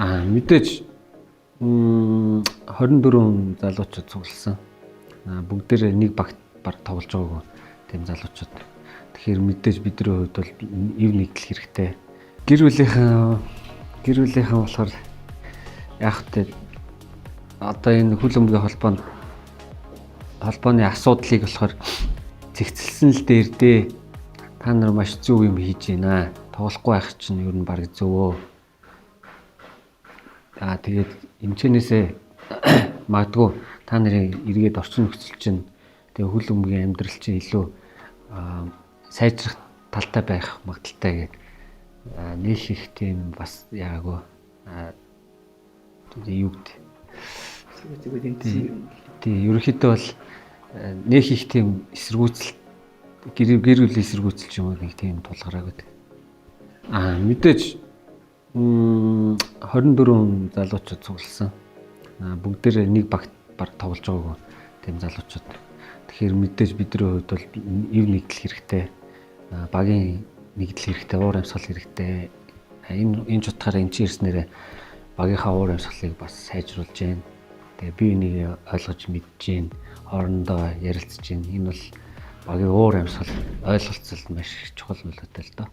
Мэдээж 24 залуучууд цугласан. Бүгдээрээ нэг багт баг тоглож байгаагүй тийм залуучууд. Тэгэхээр мэдээж бидний хувьд бол ив нэгдэл хэрэгтэй. Гэр бүлийнхэн болохоор яг тэ одоо энэ хөл өмгийн холбооны асуудлыг болохоор зэгцэлсэн л дээр дээ. Та нар маш зөв юм хийж байна. Тоглохгүй байх чинь ер нь баг зөвөө. Тэгээд эмчнээсээ магадгүй та нарын эргээд орчин нөхцөл чинь тэгээ хөл өмгийн амьдрал чинь илүү сайжрах талтай байх магадaltaй гэдэг нэг их тийм бас яагүй юу гэдэг. Тийм ерөнхийдөө бол нэг их тийм эсэргүүцэл гэр бүлийн эсэргүүцэл юм уу нэг тийм тулгараа гэдэг. Мэдээж 24 залуучууд цугласан. Бүгдээрээ нэг багт баг тоглож байгаагүй тийм залуучууд. Тэгэхээр мэдээж бидний хувьд бол ив нэгдэл хэрэгтэй. Багийн нэгдэл хэрэгтэй, уур амьсгал хэрэгтэй. Энэ ч утгаараа энэ чинь ирснээрээ багийнхаа уур амьсгалыг бас сайжруулж байна. Тэгээ бие биенийг ойлгож мэдж байна. Хоорондоо ярилцж байна. Энэ бол багийн уур амьсгал ойлголцол маш чухал болоотой л доо.